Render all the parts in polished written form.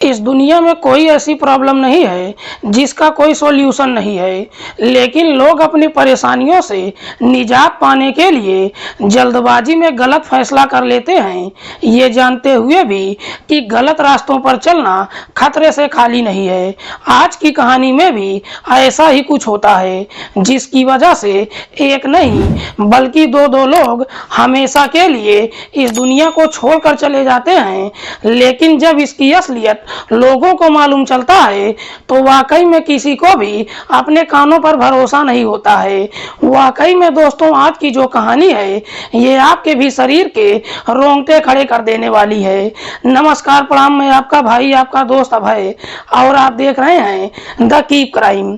इस दुनिया में कोई ऐसी प्रॉब्लम नहीं है जिसका कोई सॉल्यूशन नहीं है, लेकिन लोग अपनी परेशानियों से निजात पाने के लिए जल्दबाजी में गलत फैसला कर लेते हैं, ये जानते हुए भी कि गलत रास्तों पर चलना खतरे से खाली नहीं है। आज की कहानी में भी ऐसा ही कुछ होता है, जिसकी वजह से एक नहीं बल्कि दो लोग हमेशा के लिए इस दुनिया को छोड़कर चले जाते हैं। लेकिन जब इसकी असलियत लोगों को मालूम चलता है तो वाकई में किसी को भी अपने कानों पर भरोसा नहीं होता है। वाकई में दोस्तों, आज की जो कहानी है ये आपके भी शरीर के रोंगटे खड़े कर देने वाली है। नमस्कार, प्रणाम, मैं आपका भाई, आपका दोस्त अभय, और आप देख रहे हैं द कीप क्राइम।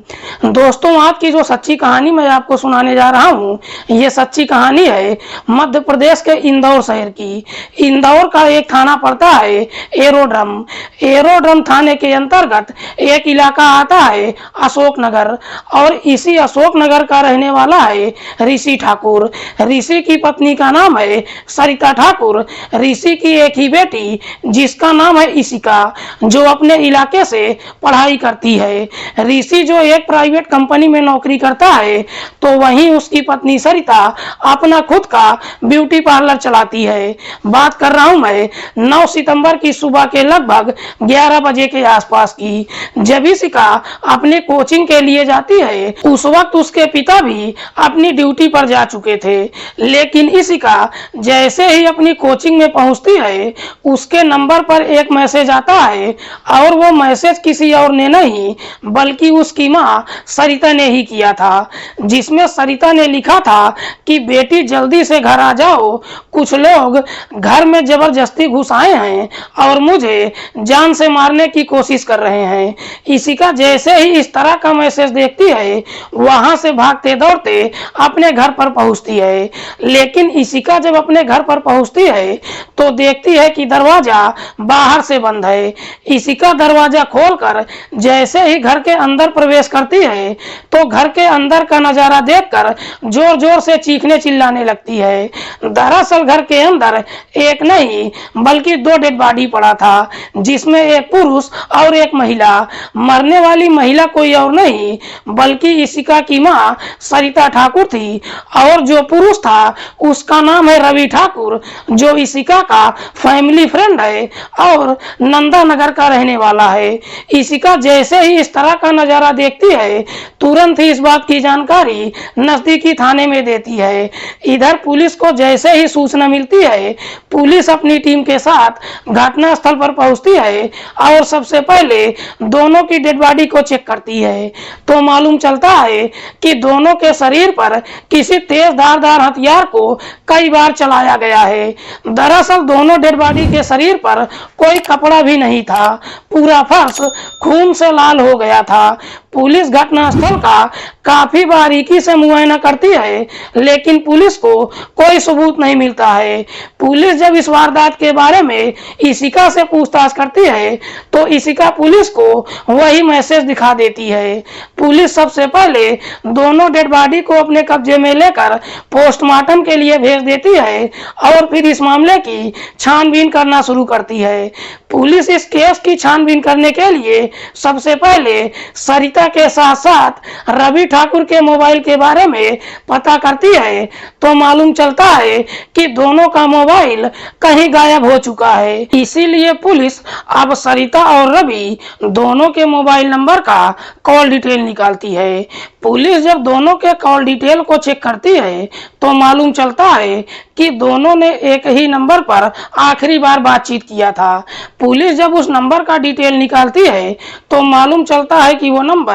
दोस्तों, आज की जो सच्ची कहानी मैं आपको सुनाने जा रहा हूँ, ये सच्ची कहानी है मध्य प्रदेश के इंदौर शहर की। इंदौर का एक थाना पड़ता है एरोड्रम। एरोड्रम थाने के अंतर्गत एक इलाका आता है अशोक नगर, और इसी अशोक नगर का रहने वाला है ऋषि ठाकुर। ऋषि की पत्नी का नाम है सरिता ठाकुर। ऋषि की एक ही बेटी जिसका नाम है इशिका, जो अपने इलाके से पढ़ाई करती है। ऋषि जो एक प्राइवेट कंपनी में नौकरी करता है, तो वहीं उसकी पत्नी सरिता अपना खुद का ब्यूटी पार्लर चलाती है। बात कर रहा हूं मैं 9 सितंबर की सुबह के लगभग 11 बजे के आसपास की, जब इशिका अपने कोचिंग के लिए जाती है। उस वक्त उसके पिता भी अपनी ड्यूटी पर जा चुके थे, लेकिन इशिका जैसे ही अपनी कोचिंग में पहुंचती है, उसके नंबर पर एक मैसेज आता है, और वो मैसेज किसी और ने नहीं बल्कि उसकी माँ सरिता ने ही किया था, जिसमें सरिता ने लिखा था कि बेटी जल्दी से घर आ जाओ, कुछ लोग घर में जबरदस्ती घुस आए हैं और मुझे जान से मारने की कोशिश कर रहे हैं। इशिका जैसे ही इस तरह का मैसेज देखती है, वहां से भागते दौड़ते अपने घर पर पहुंचती है। लेकिन इशिका जब अपने घर पर पहुंचती है तो देखती है कि दरवाजा बाहर से बंद है। इशिका दरवाजा खोलकर जैसे ही घर के अंदर प्रवेश करती है, तो घर के अंदर का नजारा देखकर जोर जोर से चीखने चिल्लाने लगती है। दरअसल घर के अंदर एक नहीं बल्कि 2 डेड बॉडी पड़ा था, जिसमें एक पुरुष और एक महिला। मरने वाली महिला कोई और नहीं बल्कि इशिका की मां सरिता ठाकुर थी, और जो पुरुष था उसका नाम है रवि ठाकुर, जो इशिका का फैमिली फ्रेंड है और नंदा नगर का रहने वाला है। इशिका जैसे ही इस तरह का नजारा देखती है, तुरंत ही इस बात की जानकारी नजदीकी थाने में देती है। इधर पुलिस को जैसे ही सूचना मिलती है, पुलिस अपनी टीम के साथ घटना स्थल पर पहुंचती है और सबसे पहले दोनों की डेड बॉडी को चेक करती है। तो मालूम चलता है कि दोनों के शरीर पर किसी तेज धारदार हथियार को कई बार चलाया गया है। दरअसल दोनों डेड बॉडी के शरीर पर कोई कपड़ा भी नहीं था, पूरा फर्श खून से लाल हो गया था। पुलिस घटनास्थल का काफी बारीकी से मुआयना करती है, लेकिन पुलिस को कोई सबूत नहीं मिलता है। पुलिस जब इस वारदात के बारे में इशिका से पूछताछ करती है, तो इशिका पुलिस को वही मैसेज दिखा देती है। पुलिस सबसे पहले दोनों डेड बॉडी को अपने कब्जे में लेकर पोस्टमार्टम के लिए भेज देती है, और फिर इस मामले की छानबीन करना शुरू करती है। पुलिस इस केस की छानबीन करने के लिए सबसे पहले सरिता के साथ साथ रवि ठाकुर के मोबाइल के बारे में पता करती है, तो मालूम चलता है कि दोनों का मोबाइल कहीं गायब हो चुका है। इसीलिए पुलिस अब सरिता और रवि दोनों के मोबाइल नंबर का कॉल डिटेल निकालती है। पुलिस जब दोनों के कॉल डिटेल को चेक करती है, तो मालूम चलता है कि दोनों ने एक ही नंबर पर आखिरी बार बातचीत किया था। पुलिस जब उस नंबर का डिटेल निकालती है, तो मालूम चलता है कि वो नंबर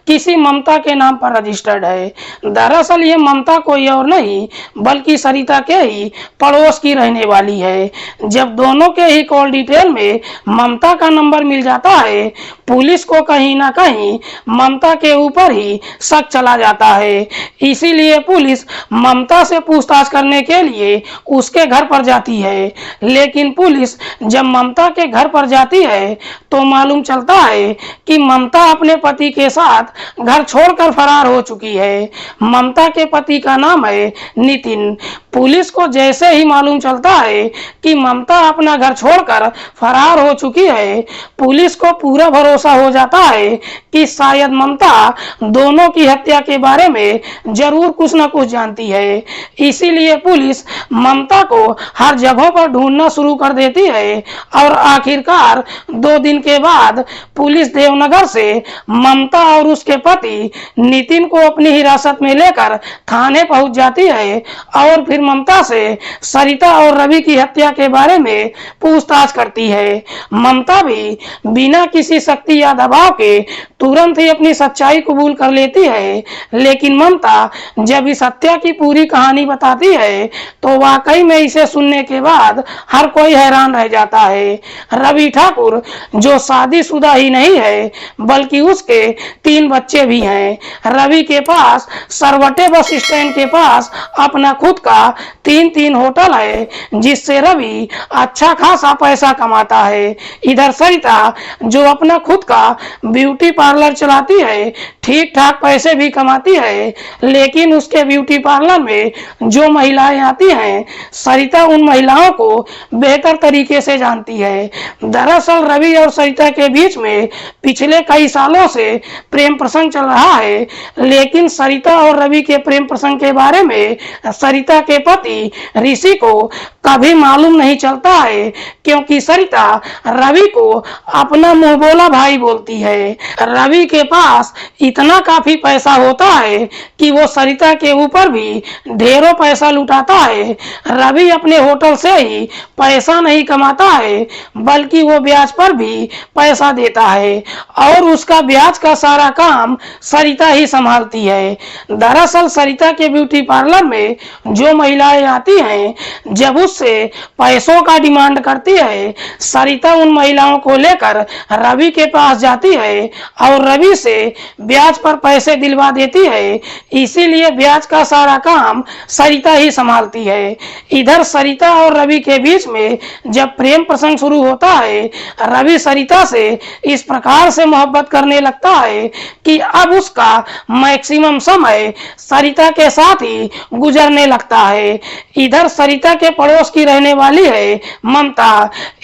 किसी ममता के नाम पर रजिस्टर्ड है। दरअसल ये ममता कोई और नहीं बल्कि सरिता के ही पड़ोस की रहने वाली है। जब दोनों के ही कॉल डिटेल में ममता का नंबर मिल जाता है, पुलिस को कहीं ना कहीं ममता के ऊपर ही शक चला जाता है। इसीलिए पुलिस ममता से पूछताछ करने के लिए उसके घर पर जाती है। लेकिन पुलिस जब ममता के घर पर जाती है, तो मालूम चलता है कि ममता अपने पति के साथ घर छोड़कर फरार हो चुकी है। ममता के पति का नाम है नितिन। पुलिस को जैसे ही मालूम चलता है कि ममता अपना घर छोड़कर फरार हो चुकी है, है, पुलिस को पूरा भरोसा हो जाता है कि शायद ममता दोनों की हत्या के बारे में जरूर कुछ न कुछ जानती है। इसीलिए पुलिस ममता को हर जगहों पर ढूंढना शुरू कर देती है और आखिरकार 2 दिन के बाद पुलिस देवनगर से ममता और उसके पति नितिन को अपनी हिरासत में लेकर थाने पहुंच जाती है और फिर ममता से सरिता और रवि की हत्या के बारे में पूछताछ करती है। ममता भी बिना किसी शक्ति या दबाव के तुरंत ही अपनी सच्चाई कबूल कर लेती है, लेकिन ममता जब इस हत्या की पूरी कहानी बताती है तो वाकई में इसे सुनने के बाद हर कोई हैरान रह जाता है। रवि ठाकुर जो शादीशुदा ही नहीं है बल्कि उसके 3 बच्चे भी हैं। रवि के पास सरवटे बस स्टैंड के पास अपना खुद का 3 होटल है जिससे रवि अच्छा खासा पैसा कमाता है। इधर सरिता जो अपना खुद का ब्यूटी पार्लर चलाती है, ठीक ठाक पैसे भी कमाती है, लेकिन उसके ब्यूटी पार्लर में जो महिलाएं आती हैं सरिता उन महिलाओं को बेहतर तरीके से जानती है। दरअसल रवि और सरिता के बीच में पिछले कई सालों से प्रेम प्रसंग चल रहा है, लेकिन सरिता और रवि के प्रेम प्रसंग के बारे में सरिता के पति ऋषि को कभी मालूम नहीं चलता है, क्योंकि सरिता रवि को अपना मुंह बोला भाई बोलती है। रवि के पास इतना काफी पैसा होता है कि वो सरिता के ऊपर भी ढेरों पैसा लुटाता है। रवि अपने होटल से ही पैसा नहीं कमाता है बल्कि वो ब्याज पर भी पैसा देता है और उसका ब्याज का सारा काम सरिता ही संभालती है। दरअसल सरिता के ब्यूटी पार्लर में जो महिलाएं आती हैं, जब उससे पैसों का डिमांड करती है, सरिता उन महिलाओं को लेकर रवि के पास जाती है और रवि से ब्याज पर पैसे दिलवा देती है। इसीलिए ब्याज का सारा काम सरिता ही संभालती है। इधर सरिता और रवि के बीच में जब प्रेम प्रसंग शुरू होता है, रवि सरिता से इस प्रकार से मोहब्बत करने लगता है कि अब उसका मैक्सिमम समय सरिता के साथ ही गुजरने लगता है। इधर सरिता के पड़ोस की रहने वाली है ममता।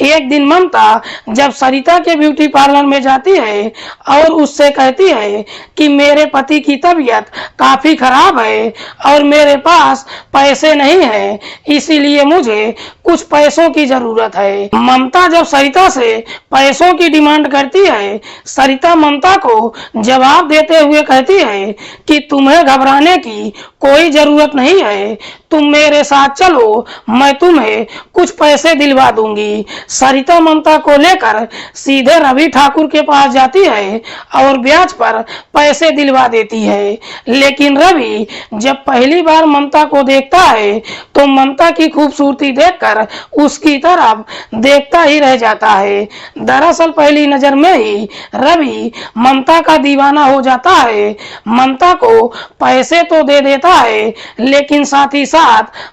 एक दिन ममता जब सरिता के ब्यूटी पार्लर में जाती है और उससे कहती है कि मेरे पति की तबीयत काफी खराब है और मेरे पास पैसे नहीं है, इसीलिए मुझे कुछ पैसों की जरूरत है। ममता जब सरिता से पैसों की डिमांड करती है, सरिता ममता को जवाब देते हुए कहती है कि तुम्हें घबराने की कोई जरूरत नहीं है, तुम मेरे साथ चलो, मैं तुम्हें कुछ पैसे दिलवा दूंगी। सरिता ममता को लेकर सीधे रवि ठाकुर के पास जाती है और ब्याज पर पैसे दिलवा देती है, लेकिन रवि जब पहली बार ममता को देखता है तो ममता की खूबसूरती देखकर उसकी तरफ देखता ही रह जाता है। दरअसल पहली नजर में ही रवि ममता का दीवाना हो जाता है। ममता को पैसे तो दे देता है, लेकिन साथ ही साथ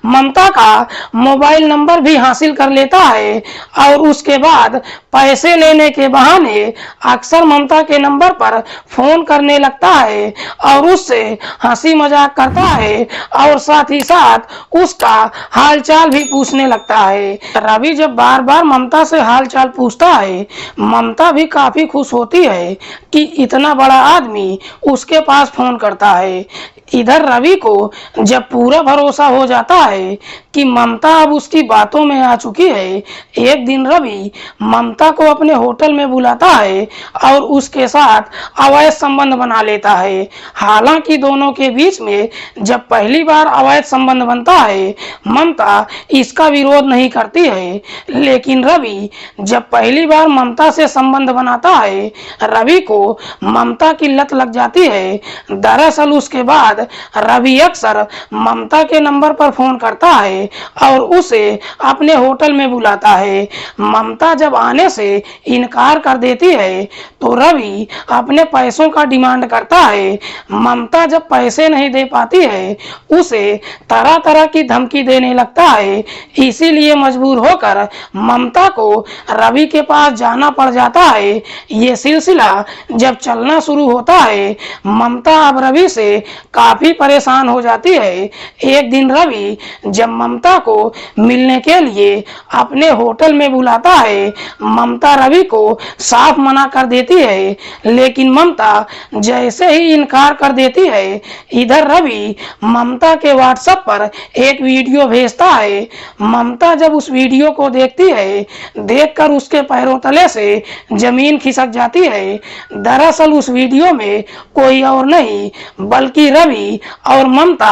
ममता का मोबाइल नंबर भी हासिल कर लेता है और उसके बाद पैसे लेने के बहाने अक्सर ममता के नंबर पर फोन करने लगता है और उससे हंसी मजाक करता है और साथ ही साथ उसका हालचाल भी पूछने लगता है। रवि जब बार बार ममता से हालचाल पूछता है, ममता भी काफी खुश होती है कि इतना बड़ा आदमी उसके पास फोन करता है। इधर रवि को जब पूरा भरोसा हो जाता है कि ममता अब उसकी बातों में आ चुकी है, एक दिन रवि ममता को अपने होटल में बुलाता है और उसके साथ अवैध संबंध बना लेता है। हालांकि दोनों के बीच में जब पहली बार अवैध संबंध बनता है, ममता इसका विरोध नहीं करती है, लेकिन रवि जब पहली बार ममता से संबंध बनाता है, रवि को ममता की लत लग जाती है। दरअसल उसके बाद रवि अक्सर ममता के नंबर पर फोन करता है और उसे अपने होटल में बुलाता है। ममता जब आने से इनकार कर देती है तो रवि अपने पैसों का डिमांड करता है। ममता जब पैसे नहीं दे पाती है, उसे तरह तरह की धमकी देने लगता है। इसीलिए मजबूर होकर ममता को रवि के पास जाना पड़ जाता है। ये सिलसिला जब चलना शुरू होता है, ममता अब रवि से काफी परेशान हो जाती है। एक दिन रवि जब ममता को मिलने के लिए अपने होटल में बुलाता है, ममता रवि को साफ मना कर देती है, लेकिन ममता जैसे ही इनकार कर देती है, इधर रवि ममता के व्हाट्सएप पर एक वीडियो भेजता है। ममता जब उस वीडियो को देखती है, देखकर उसके पैरों तले से जमीन खिसक जाती है। दरअसल उस वीडियो में कोई और नहीं बल्कि रवि और ममता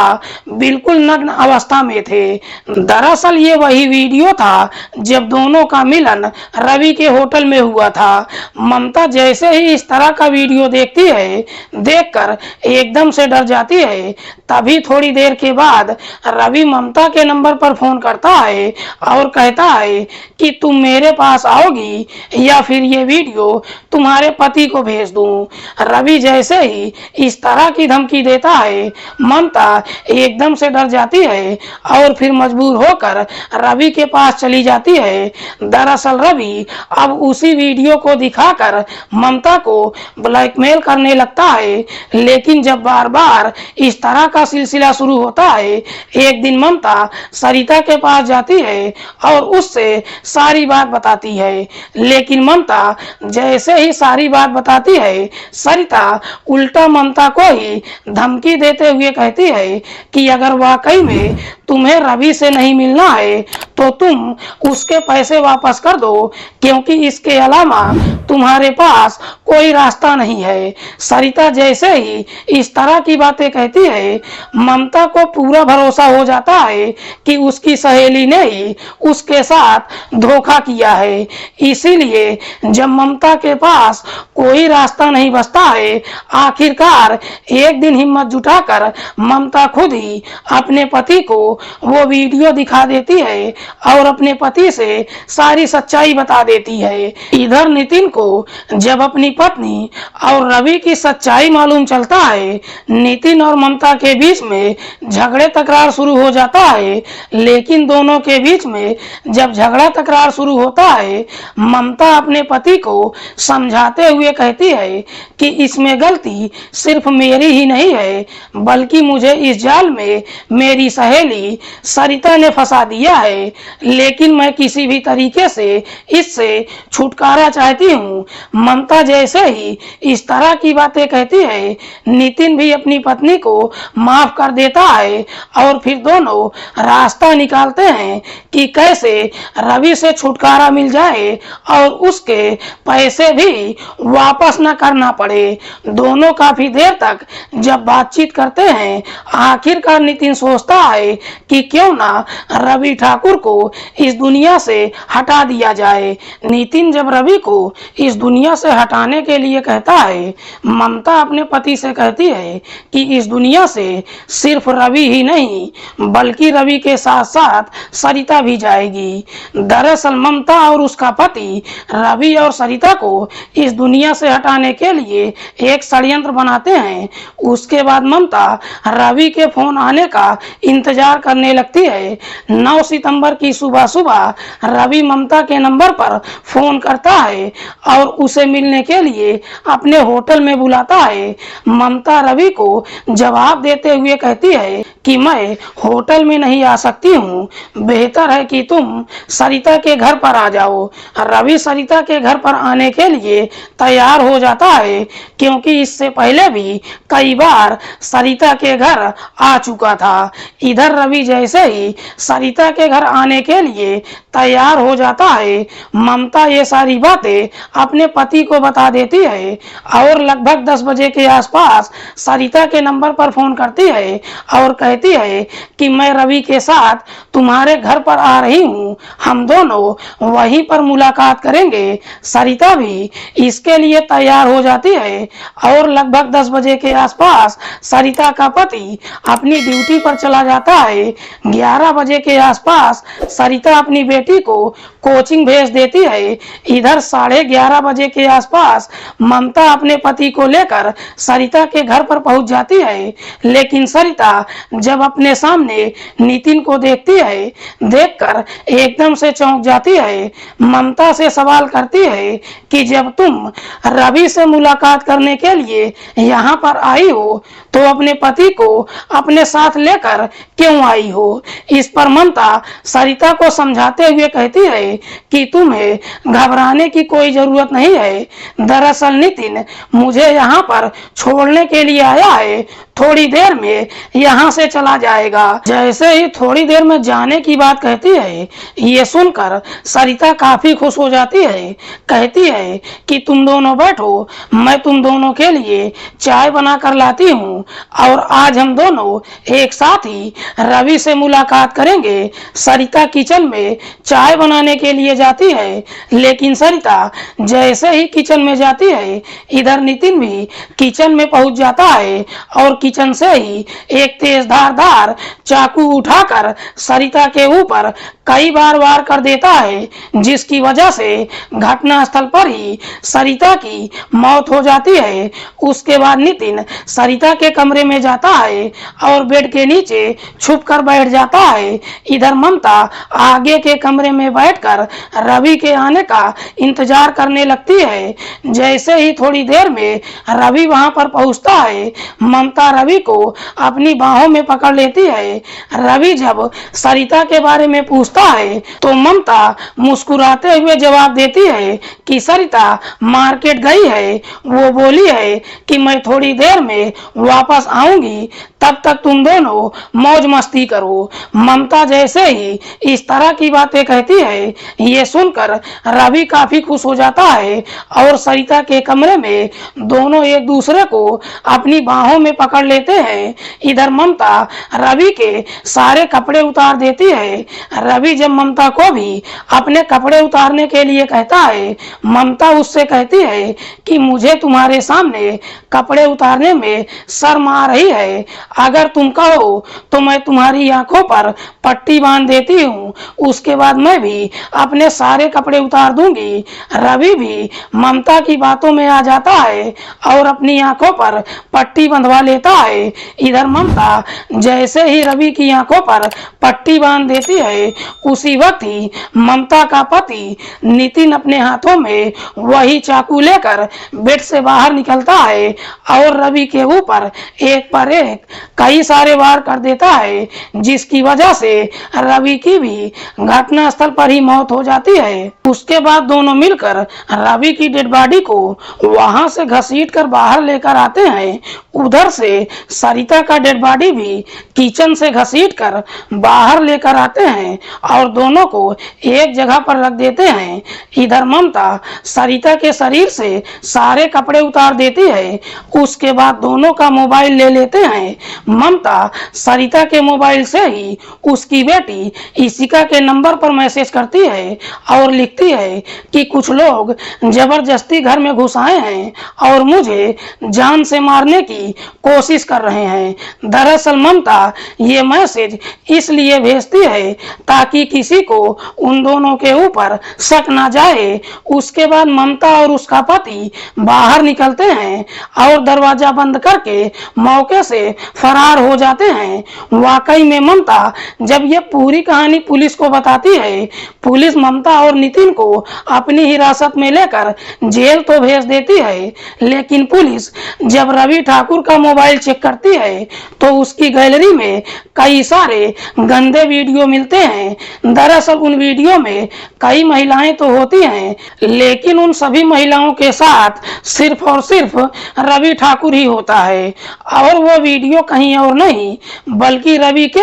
बिल्कुल नग्न अवस्था में थे। दरअसल ये वही वीडियो था जब दोनों का मिलन रवि के होटल में हुआ था। ममता जैसे ही इस तरह का वीडियो देखती है, देखकर एकदम से डर जाती है। तभी थोड़ी देर के बाद रवि ममता के नंबर पर फोन करता है और कहता है कि तुम मेरे पास आओगी या फिर ये वीडियो तुम्हारे पति को भेज दूं। रवि जैसे ही इस तरह की धमकी देता है, ममता एकदम से डर जाती है और फिर मजबूर होकर रवि के पास चली जाती है। दरअसल रवि अब उसी वीडियो को दिखाकर ममता को ब्लैकमेल करने लगता है, लेकिन जब बार बार इस तरह का सिलसिला शुरू होता है, एक दिन ममता सरिता के पास जाती है और उससे सारी बात बताती है। लेकिन ममता जैसे ही सारी बात बताती है, सरिता उल्टा ममता को ही धमकी देते हुए कहती है कि अगर वाकई में तुम्हें रवि से नहीं मिलना है तो तुम उसके पैसे वापस कर दो, क्योंकि इसके अलावा तुम्हारे पास कोई रास्ता नहीं है। सरिता जैसे ही इस तरह की बातें कहती है, ममता को पूरा भरोसा हो जाता है कि उसकी सहेली ने ही उसके साथ धोखा किया है। इसीलिए जब ममता के पास कोई रास्ता नहीं बचता है, आखिरकार एक दिन हिम्मत जुटाकर ममता खुद ही अपने पति को वो वीडियो दिखा देती है और अपने पति से सारी सच्चाई बता देती है। इधर नितिन को जब अपनी पत्नी और रवि की सच्चाई मालूम चलता है, नितिन और ममता के बीच में झगड़े तकरार शुरू हो जाता है। लेकिन दोनों के बीच में जब झगड़ा तकरार शुरू होता है, ममता अपने पति को समझाते हुए कहती है कि इसमें गलती सिर्फ मेरी ही नहीं है, बल्कि मुझे इस जाल में मेरी सहेली सरिता ने फंसा दिया है। लेकिन मैं किसी भी तरीके से इससे छुटकारा चाहती हूँ। ममता जैसे ही इस तरह की बातें कहती है, नितिन भी अपनी पत्नी को माफ कर देता है और फिर दोनों रास्ता निकालते हैं कि कैसे रवि से छुटकारा मिल जाए और उसके पैसे भी वापस न करना पड़े। दोनों काफी देर तक जब बातचीत करते हैं, आखिरकार नितिन सोचता है कि क्यों ना रवि ठाकुर को इस दुनिया से हटा दिया जाए। नितिन जब रवि को इस दुनिया से हटाने के लिए कहता है, ममता अपने पति से कहती है कि इस दुनिया से सिर्फ रवि ही नहीं बल्कि रवि के साथ साथ सरिता भी जाएगी। दरअसल ममता और उसका पति रवि और सरिता को इस दुनिया से हटाने के लिए एक षड्यंत्र बनाते हैं। उसके बाद ममता रवि के फोन आने का इंतजार करने लगती है। 9 सितंबर की सुबह सुबह रवि ममता के नंबर पर फोन करता है और उसे मिलने के लिए अपने होटल में बुलाता है। ममता रवि को जवाब देते हुए कहती है कि मैं होटल में नहीं आ सकती हूँ, बेहतर है कि तुम सरिता के घर पर आ जाओ। रवि सरिता के घर पर आने के लिए तैयार हो जाता है, क्योंकि इससे पहले भी कई बार सरिता के घर आ चुका था। इधर रवि जैसे ही सरिता के घर आने के लिए तैयार हो जाता है, ममता ये सारी बातें अपने पति को बता देती है और लगभग 10 बजे के आसपास सरिता के नंबर पर फोन करती है और कहती है कि मैं रवि के साथ तुम्हारे घर पर आ रही हूँ, हम दोनों वहीं पर मुलाकात करेंगे। सरिता भी इसके लिए तैयार हो जाती है और लगभग 10 बजे के आसपास सरिता का पति अपनी ड्यूटी पर चला जाता है। 11 बजे के आसपास सरिता अपनी बेटी को कोचिंग भेज देती है। इधर 11:30 बजे के आसपास ममता अपने पति को लेकर सरिता के घर पर पहुंच जाती है। लेकिन सरिता जब अपने सामने नितिन को देखती है, देखकर एकदम से चौंक जाती है। ममता से सवाल करती है कि जब तुम रवि से मुलाकात करने के लिए यहाँ पर आई हो तो अपने पति को अपने साथ लेकर क्यों आई हो। इस पर ममता सरिता को समझाते हुए कहती है कि तुम्हें घबराने की कोई जरूरत नहीं है। दरअसल नितिन मुझे यहाँ पर छोड़ने के लिए आया है, थोड़ी देर में यहाँ से चला जाएगा। जैसे ही थोड़ी देर में जाने की बात कहती है, ये सुनकर सरिता काफी खुश हो जाती है। कहती है कि तुम दोनों बैठो, मैं तुम दोनों के लिए चाय बना कर लाती हूँ और आज हम दोनों एक साथ ही रवि से मुलाकात करेंगे। सरिता किचन में चाय बनाने के लिए जाती है, लेकिन सरिता जैसे ही किचन में जाती है, इधर नितिन भी किचन में पहुंच जाता है और किचन से ही एक तेज धारदार चाकू उठाकर सरिता के ऊपर कई बार वार कर देता है, जिसकी वजह से घटनास्थल पर ही सरिता की मौत हो जाती है। उसके बाद नितिन सरिता के कमरे में जाता है और बेड के नीचे छुप कर बैठ जाता है। इधर ममता आगे के कमरे में बैठकर रवि के आने का इंतजार करने लगती है। जैसे ही थोड़ी देर में रवि वहां पर पहुंचता है, ममता रवि को अपनी बाहों में पकड़ लेती है। रवि जब सरिता के बारे में पूछता है तो ममता मुस्कुराते हुए जवाब देती है कि सरिता मार्केट गई है, वो बोली है कि मैं थोड़ी देर में वापस आऊंगी, तब तक तुम दोनों मौज मस्ती करो। ममता जैसे ही इस तरह की बातें कहती है, ये सुनकर रवि काफी खुश हो जाता है और सरिता के कमरे में दोनों एक दूसरे को अपनी बाहों में पकड़ लेते हैं। इधर ममता रवि के सारे कपड़े उतार देती है। रवि जब ममता को भी अपने कपड़े उतारने के लिए कहता है, ममता उससे कहती है कि मुझे तुम्हारे सामने कपड़े उतारने में शर्म आ रही है। अगर तुम कहो तो मैं तुम्हारी आंखों पर पट्टी बांध देती हूँ, उसके बाद मैं भी अपने सारे कपड़े उतार दूंगी। रवि भी ममता की बातों में आ जाता है और अपनी आंखों पर पट्टी बंधवा लेता है। इधर ममता जैसे ही रवि की आंखों पर पट्टी बांध देती है, उसी वक्त ही ममता का पति नितिन अपने हाथों में वही चाकू लेकर बेड से बाहर निकलता है और रवि के ऊपर एक पर एक कई सारे वार कर देता है, जिसकी वजह से रवि की भी घटनास्थल पर ही मौत हो जाती है। उसके बाद दोनों मिलकर रवि की डेड बॉडी को वहां से घसीट कर बाहर लेकर आते हैं। उधर से सरिता का डेड बॉडी भी किचन से घसीट कर बाहर लेकर आते हैं और दोनों को एक जगह पर रख देते हैं। इधर ममता सरिता के शरीर से सारे कपड़े उतार देती है। उसके बाद दोनों का मोबाइल ले लेते हैं। ममता सरिता के मोबाइल से ही उसकी बेटी इशिका के नंबर पर मैसेज करती है और लिखती है कि कुछ लोग जबरदस्ती घर में घुस आए हैं और मुझे जान से मारने की कोशिश कर रहे हैं। दरअसल ममता ये मैसेज इसलिए भेजती है ताकि किसी को उन दोनों के ऊपर शक ना जाए। उसके बाद ममता और उसका पति बाहर निकलते हैं और दरवाजा बंद करके मौके से फरार हो जाते हैं। वाकई में ममता जब ये पूरी कहानी पुलिस को बताती है, पुलिस ममता और नितिन को अपनी हिरासत में लेकर जेल तो भेज देती है, लेकिन पुलिस जब रवि ठाकुर का मोबाइल चेक करती है तो उसकी गैलरी में कई सारे गंदे वीडियो मिलते हैं। दरअसल उन वीडियो में कई महिलाएं तो होती हैं, लेकिन उन सभी महिलाओं के साथ सिर्फ और सिर्फ रवि ठाकुर ही होता है और वो वीडियो कहीं और नहीं बल्कि रवि के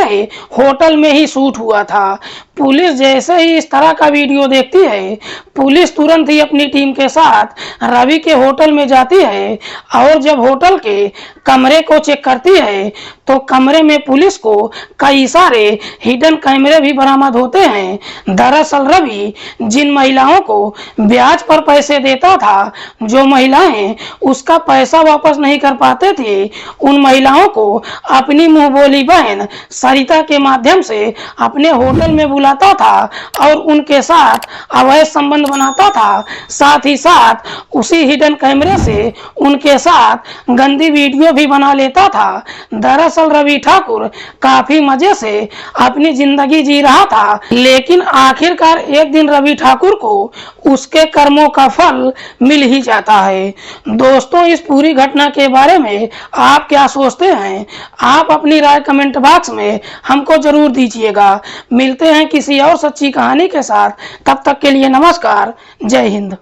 होटल में ही शूट हुआ था। पुलिस जैसे ही इस तरह का वीडियो देखती है, पुलिस तुरंत ही अपनी टीम के साथ रवि के होटल में जाती है और जब होटल के कमरे को चेक करती है तो कमरे में पुलिस को कई सारे हिडन कैमरे भी बरामद होते हैं। दरअसल रवि जिन महिलाओं को ब्याज पर पैसे देता था, जो महिलाएं उसका पैसा वापस नहीं कर पाते थे, उन महिलाओं को अपनी मुंहबोली बहन सरिता के माध्यम से अपने होटल में बुला बुलाता था और उनके साथ अवैध संबंध बनाता था। साथ ही साथ उसी हिडन कैमरे से उनके साथ गंदी वीडियो भी बना लेता था। दरअसल रवि ठाकुर काफी मजे से अपनी जिंदगी जी रहा था, लेकिन आखिरकार एक दिन रवि ठाकुर को उसके कर्मों का फल मिल ही जाता है। दोस्तों, इस पूरी घटना के बारे में आप क्या सोचते हैं? आप अपनी राय कमेंट बॉक्स में हमको जरूर दीजिएगा। मिलते हैं किसी और सच्ची कहानी के साथ, तब तक के लिए नमस्कार, जय हिंद।